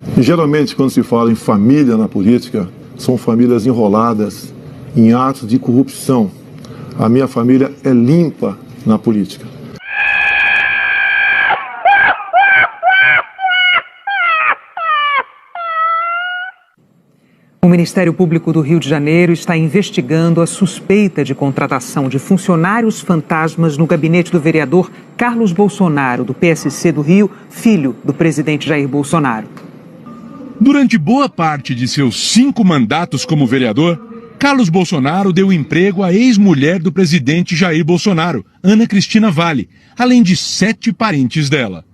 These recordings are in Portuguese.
E geralmente, quando se fala em família na política, são famílias enroladas em atos de corrupção. A minha família é limpa na política. O Ministério Público do Rio de Janeiro está investigando a suspeita de contratação de funcionários fantasmas no gabinete do vereador Carlos Bolsonaro, do PSC do Rio, filho do presidente Jair Bolsonaro. Durante boa parte de seus 5 mandatos como vereador, Carlos Bolsonaro deu emprego à ex-mulher do presidente Jair Bolsonaro, Ana Cristina Vale, além de 7 parentes dela.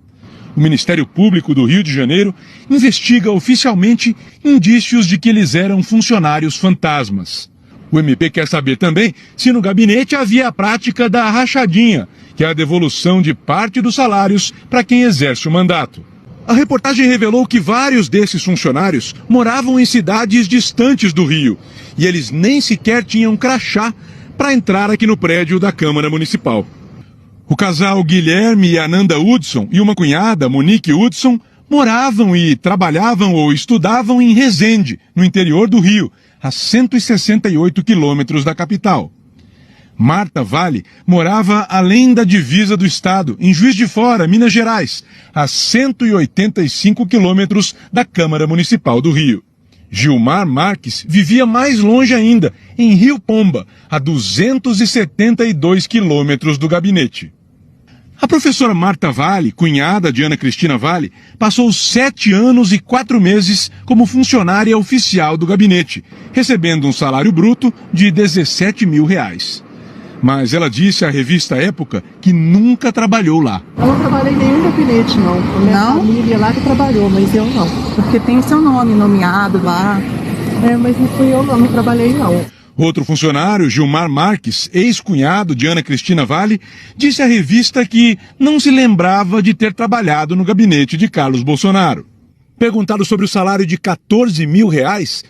O Ministério Público do Rio de Janeiro investiga oficialmente indícios de que eles eram funcionários fantasmas. O MP quer saber também se no gabinete havia a prática da rachadinha, que é a devolução de parte dos salários para quem exerce o mandato. A reportagem revelou que vários desses funcionários moravam em cidades distantes do Rio e eles nem sequer tinham crachá para entrar aqui no prédio da Câmara Municipal. O casal Guilherme e Ananda Hudson e uma cunhada, Monique Hudson, moravam e trabalhavam ou estudavam em Resende, no interior do Rio, a 168 quilômetros da capital. Marta Vale morava além da divisa do estado, em Juiz de Fora, Minas Gerais, a 185 quilômetros da Câmara Municipal do Rio. Gilmar Marques vivia mais longe ainda, em Rio Pomba, a 272 quilômetros do gabinete. A professora Marta Vale, cunhada de Ana Cristina Vale, passou 7 anos e 4 meses como funcionária oficial do gabinete, recebendo um salário bruto de R$17 mil. Mas ela disse à revista Época que nunca trabalhou lá. Eu não trabalhei em nenhum gabinete, não. A minha família lá que trabalhou, mas eu não. Porque tem seu nome nomeado lá. Mas não fui eu, não trabalhei, não. Outro funcionário, Gilmar Marques, ex-cunhado de Ana Cristina Vale, disse à revista que não se lembrava de ter trabalhado no gabinete de Carlos Bolsonaro. Perguntado sobre o salário de R$14 mil,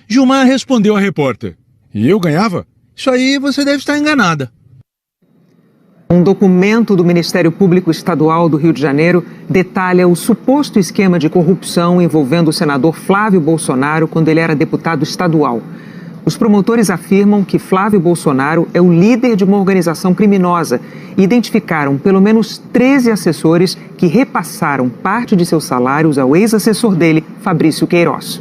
Gilmar respondeu à repórter: "E eu ganhava? Isso aí você deve estar enganada." Um documento do Ministério Público Estadual do Rio de Janeiro detalha o suposto esquema de corrupção envolvendo o senador Flávio Bolsonaro quando ele era deputado estadual. Os promotores afirmam que Flávio Bolsonaro é o líder de uma organização criminosa e identificaram pelo menos 13 assessores que repassaram parte de seus salários ao ex-assessor dele, Fabrício Queiroz.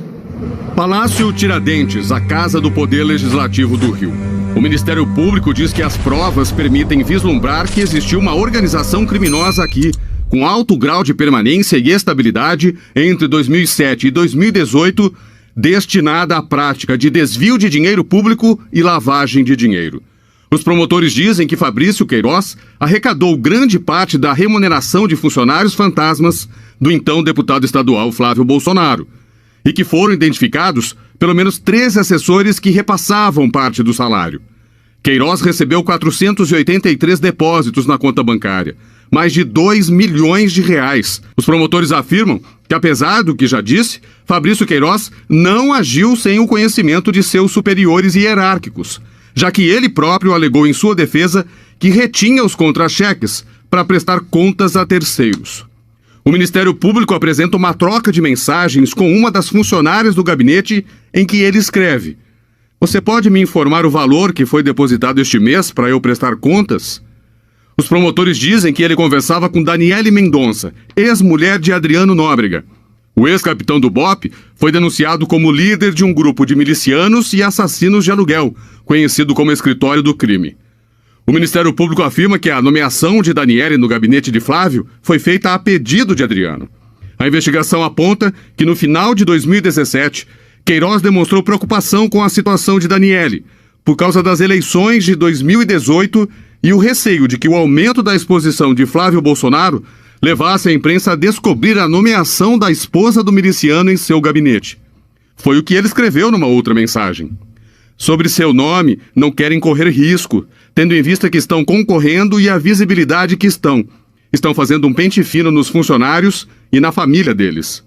Palácio Tiradentes, a Casa do Poder Legislativo do Rio. O Ministério Público diz que as provas permitem vislumbrar que existiu uma organização criminosa aqui, com alto grau de permanência e estabilidade entre 2007 e 2018, destinada à prática de desvio de dinheiro público e lavagem de dinheiro. Os promotores dizem que Fabrício Queiroz arrecadou grande parte da remuneração de funcionários fantasmas do então deputado estadual Flávio Bolsonaro, e que foram identificados pelo menos 13 assessores que repassavam parte do salário. Queiroz recebeu 483 depósitos na conta bancária, mais de R$2 milhões. Os promotores afirmam que, apesar do que já disse, Fabrício Queiroz não agiu sem o conhecimento de seus superiores hierárquicos, já que ele próprio alegou em sua defesa que retinha os contra-cheques para prestar contas a terceiros. O Ministério Público apresenta uma troca de mensagens com uma das funcionárias do gabinete em que ele escreve: "Você pode me informar o valor que foi depositado este mês para eu prestar contas?" Os promotores dizem que ele conversava com Daniele Mendonça, ex-mulher de Adriano Nóbrega. O ex-capitão do BOPE foi denunciado como líder de um grupo de milicianos e assassinos de aluguel, conhecido como Escritório do Crime. O Ministério Público afirma que a nomeação de Daniele no gabinete de Flávio foi feita a pedido de Adriano. A investigação aponta que no final de 2017, Queiroz demonstrou preocupação com a situação de Daniele, por causa das eleições de 2018 e o receio de que o aumento da exposição de Flávio Bolsonaro levasse a imprensa a descobrir a nomeação da esposa do miliciano em seu gabinete. Foi o que ele escreveu numa outra mensagem. Sobre seu nome, não querem correr risco, tendo em vista que estão concorrendo e a visibilidade que estão. Estão fazendo um pente fino nos funcionários e na família deles.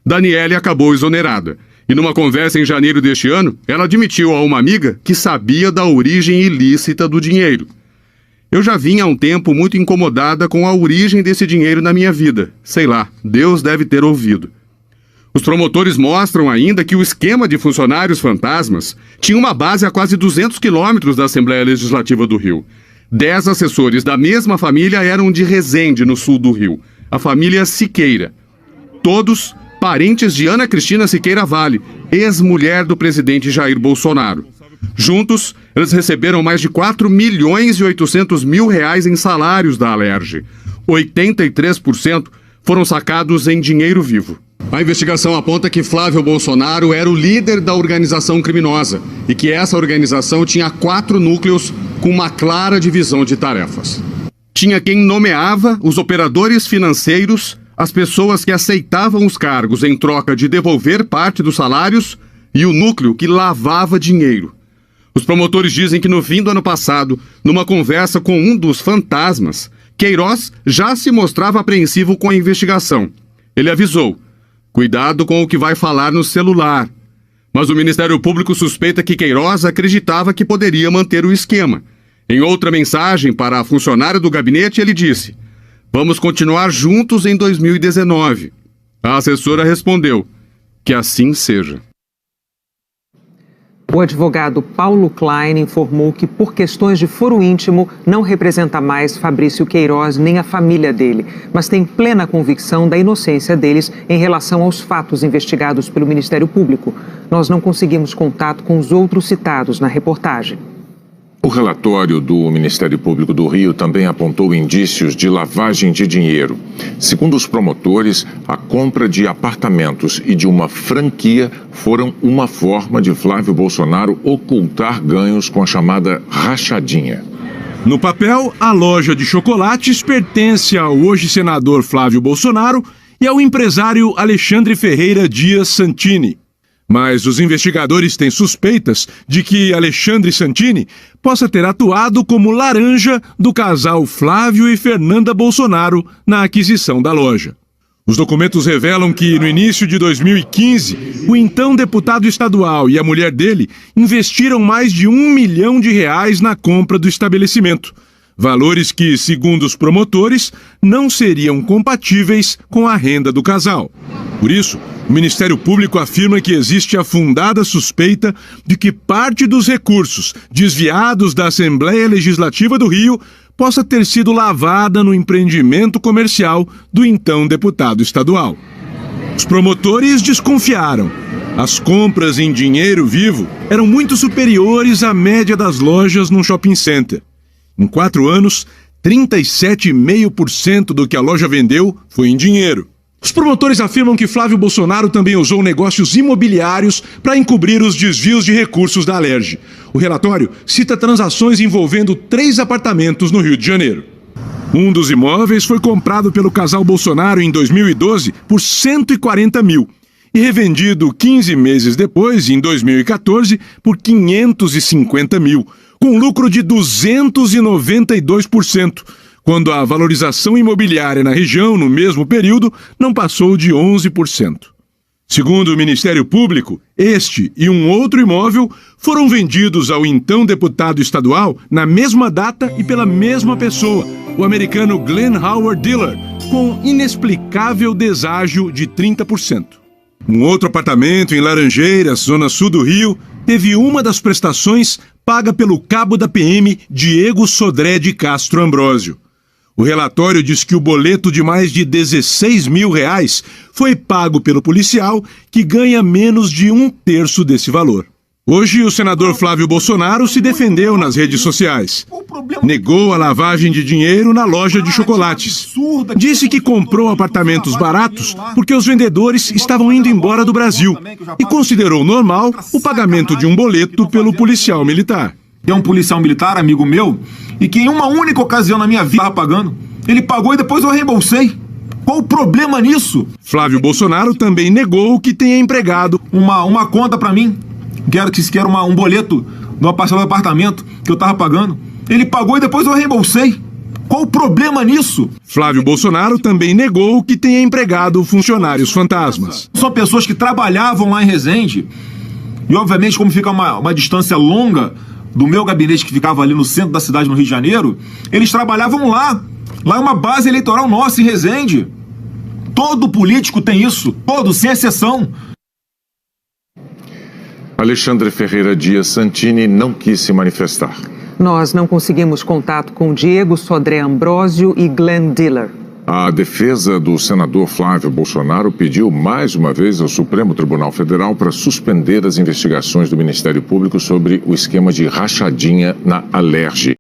Daniele acabou exonerada. E numa conversa em janeiro deste ano, ela admitiu a uma amiga que sabia da origem ilícita do dinheiro. "Eu já vinha há um tempo muito incomodada com a origem desse dinheiro na minha vida. Sei lá, Deus deve ter ouvido." Os promotores mostram ainda que o esquema de funcionários fantasmas tinha uma base a quase 200 quilômetros da Assembleia Legislativa do Rio. 10 assessores da mesma família eram de Resende, no sul do Rio, a família Siqueira. Todos parentes de Ana Cristina Siqueira Vale, ex-mulher do presidente Jair Bolsonaro. Juntos, eles receberam mais de 4.800.000 reais em salários da Alerj. 83% foram sacados em dinheiro vivo. A investigação aponta que Flávio Bolsonaro era o líder da organização criminosa e que essa organização tinha 4 núcleos com uma clara divisão de tarefas. Tinha quem nomeava os operadores financeiros, as pessoas que aceitavam os cargos em troca de devolver parte dos salários e o núcleo que lavava dinheiro. Os promotores dizem que no fim do ano passado, numa conversa com um dos fantasmas, Queiroz já se mostrava apreensivo com a investigação. Ele avisou: cuidado com o que vai falar no celular. Mas o Ministério Público suspeita que Queiroz acreditava que poderia manter o esquema. Em outra mensagem para a funcionária do gabinete, ele disse: vamos continuar juntos em 2019. A assessora respondeu: que assim seja. O advogado Paulo Klein informou que, por questões de foro íntimo, não representa mais Fabrício Queiroz nem a família dele, mas tem plena convicção da inocência deles em relação aos fatos investigados pelo Ministério Público. Nós não conseguimos contato com os outros citados na reportagem. O relatório do Ministério Público do Rio também apontou indícios de lavagem de dinheiro. Segundo os promotores, a compra de apartamentos e de uma franquia foram uma forma de Flávio Bolsonaro ocultar ganhos com a chamada rachadinha. No papel, a loja de chocolates pertence ao hoje senador Flávio Bolsonaro e ao empresário Alexandre Ferreira Dias Santini. Mas os investigadores têm suspeitas de que Alexandre Santini possa ter atuado como laranja do casal Flávio e Fernanda Bolsonaro na aquisição da loja. Os documentos revelam que, no início de 2015, o então deputado estadual e a mulher dele investiram mais de R$1 milhão na compra do estabelecimento. Valores que, segundo os promotores, não seriam compatíveis com a renda do casal. Por isso, o Ministério Público afirma que existe a fundada suspeita de que parte dos recursos desviados da Assembleia Legislativa do Rio possa ter sido lavada no empreendimento comercial do então deputado estadual. Os promotores desconfiaram. As compras em dinheiro vivo eram muito superiores à média das lojas num shopping center. Em 4 anos, 37,5% do que a loja vendeu foi em dinheiro. Os promotores afirmam que Flávio Bolsonaro também usou negócios imobiliários para encobrir os desvios de recursos da Alerj. O relatório cita transações envolvendo 3 apartamentos no Rio de Janeiro. Um dos imóveis foi comprado pelo casal Bolsonaro em 2012 por 140 mil e revendido 15 meses depois, em 2014, por 550 mil, com lucro de 292%. Quando a valorização imobiliária na região, no mesmo período, não passou de 11%. Segundo o Ministério Público, este e um outro imóvel foram vendidos ao então deputado estadual na mesma data e pela mesma pessoa, o americano Glenn Howard Dillard, com inexplicável deságio de 30%. Um outro apartamento em Laranjeiras, zona sul do Rio, teve uma das prestações paga pelo cabo da PM Diego Sodré de Castro Ambrósio. O relatório diz que o boleto de mais de R$16 mil foi pago pelo policial, que ganha menos de 1/3 desse valor. Hoje, o senador Flávio Bolsonaro se defendeu nas redes sociais. Negou a lavagem de dinheiro na loja de chocolates. Disse que comprou apartamentos baratos porque os vendedores estavam indo embora do Brasil e considerou normal o pagamento de um boleto pelo policial militar. É um policial militar, amigo meu, e que em uma única ocasião na minha vida estava pagando. Ele pagou e depois eu reembolsei. Qual o problema nisso? Flávio Bolsonaro também negou que tenha empregado uma conta para mim, que era um boleto de uma parcela do apartamento que eu estava pagando. Ele pagou e depois eu reembolsei. Qual o problema nisso? Flávio Bolsonaro também negou que tenha empregado funcionários fantasmas. São pessoas que trabalhavam lá em Resende e, obviamente, como fica uma distância longa do meu gabinete, que ficava ali no centro da cidade, no Rio de Janeiro, eles trabalhavam lá. Lá é uma base eleitoral nossa em Resende. Todo político tem isso, todos, sem exceção. Alexandre Ferreira Dias Santini não quis se manifestar. Nós não conseguimos contato com Diego Sodré Ambrósio e Glenn Diller. A defesa do senador Flávio Bolsonaro pediu mais uma vez ao Supremo Tribunal Federal para suspender as investigações do Ministério Público sobre o esquema de rachadinha na Alerj.